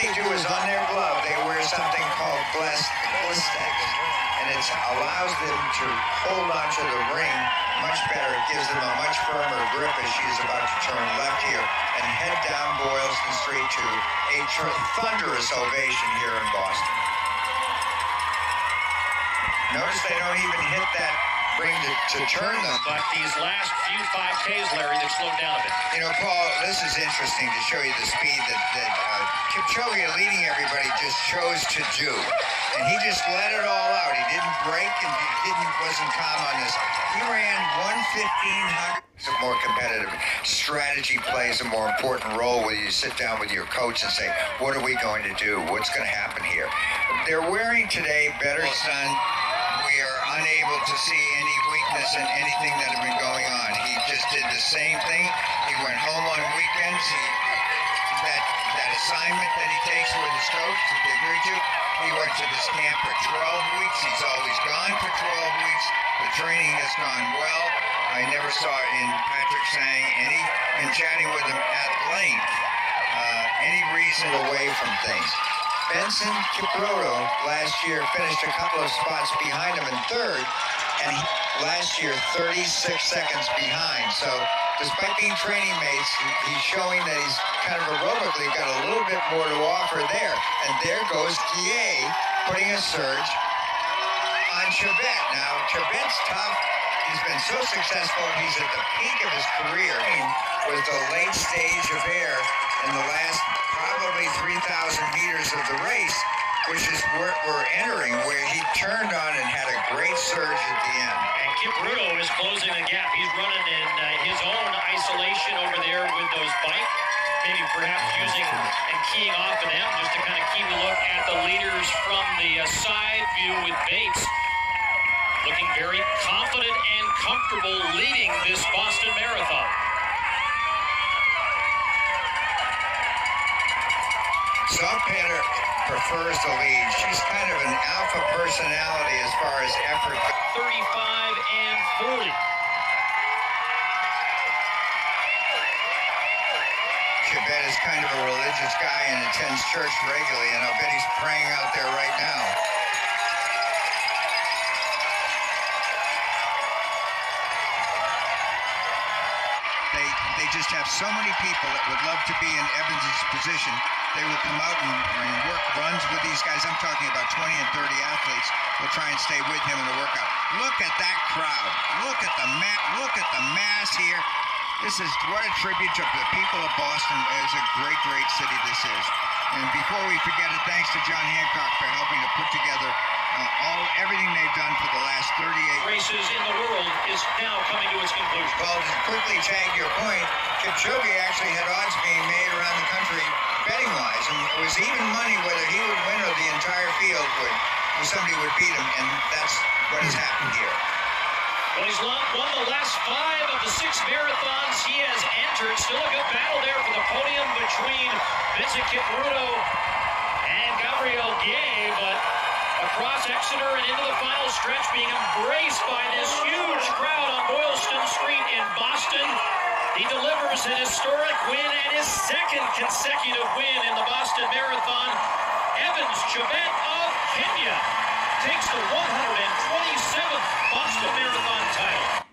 they do is on their glove, they wear something called blistex, and it allows them to hold onto the ring much better. It gives them a much firmer grip as she's about to turn left here and head down Boylston Street to a thunderous ovation here in Boston. Notice they don't even hit that ring to turn them. But these last few 5Ks, Larry, they've slowed down a bit. You know, Paul, this is interesting to show you the speed that Kipchoge leading everybody just chose to do. And he just let it all out. He didn't break and wasn't calm on this. He ran 1:1500. It's a more competitive strategy plays a more important role when you sit down with your coach and say, what are we going to do? What's going to happen here? They're wearing today better sun. We are unable to see any weakness in anything that had been going on. He just did the same thing. He went home on weekends. That assignment that he takes with his coach that they agreed to, he went to this camp for 12 weeks. He's always gone for 12 weeks. The training has gone well. I never saw in Patrick saying in chatting with him at length, any reason away from things. Benson Kipchoge last year finished a couple of spots behind him in third, and last year 36 seconds behind. So despite being training mates, he's showing that he's kind of aerobically got a little bit more to offer there. And there goes Kipchoge putting a surge on Chebet. Now, Chebet's tough. He's been so successful. He's at the peak of his career. Was the late stage of air in the last probably 3,000 meters of the race, which is where we're entering, where he turned on and had a great surge at the end. And Kipchoge is closing the gap. He's running in his own isolation over there with those bike, maybe perhaps using and keying off of them just to kind of keep a look at the leaders from the side view with Bates. Looking very confident and comfortable leading this Boston Marathon. Saltpeter prefers the lead. She's kind of an alpha personality as far as effort. 35 and 40. Chebet is kind of a religious guy and attends church regularly, and I'll bet he's praying out there right now. They just have so many people that would love to be in Evans's position. They will come out and work runs with these guys. I'm talking about 20 and 30 athletes will try and stay with him in the workout. Look at that crowd. Look at the mass here. This is what a tribute to the people of Boston. It's a great, great city this is. And before we forget it, thanks to John Hancock for helping to put together everything they've done for the last 38 races in the world is now coming to its conclusion. Well, to quickly tag your point, Kipchoge actually had odds being made around the country betting-wise, and it was even money whether he would win or the entire field would, or somebody would beat him, and that's what has happened here. Well, he's won the last 5 of the 6 marathons he has entered. Still a good battle there for the podium between Vincent Kipchoge and Gabriel Gué, but across Exeter and into the final stretch, being embraced by this huge crowd on Boylston Street in Boston. He delivers an historic win and his 2nd consecutive win in the Boston Marathon. Evans Chebet of Kenya takes the 127th Boston Marathon title.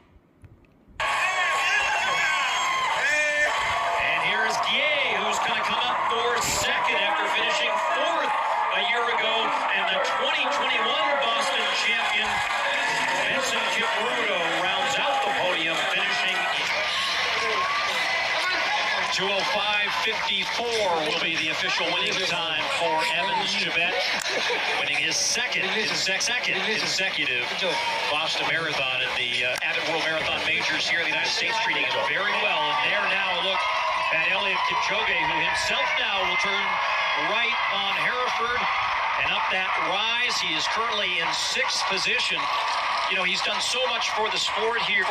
And here's Gué, who's going to come up for 2nd after finishing 4th a year ago, and the 2021 Boston champion, Vincent Kipchoge, rounds out the podium, finishing 2:05:54 will be the official winning time for Evans Chebet, winning his second consecutive Boston Marathon at the Abbott World Marathon Majors here in the United States, treating him very well. And there now, look at Eliud Kipchoge, who himself now will turn right on Hereford and up that rise. He is currently in 6th position. You know, he's done so much for the sport here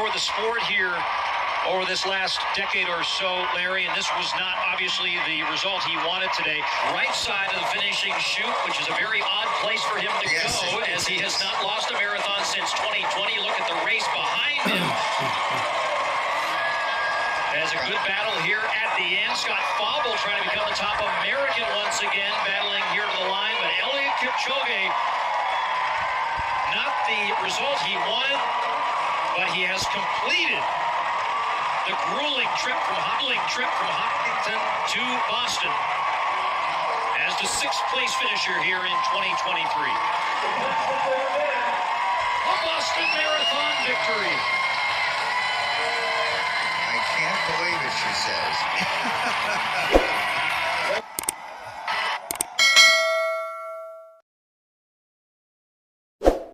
over this last decade or so, Larry, and this was not obviously the result he wanted today. Right side of the finishing chute, which is a very odd place for him to go, as he has not lost a marathon since 2020. Look at the race behind him. Has a good battle here at the end. Scott Fauble trying to become the top American once again. result. He won, but he has completed the grueling trip from Huntington to Boston as the sixth-place finisher here in 2023. A Boston Marathon victory. I can't believe it, she says.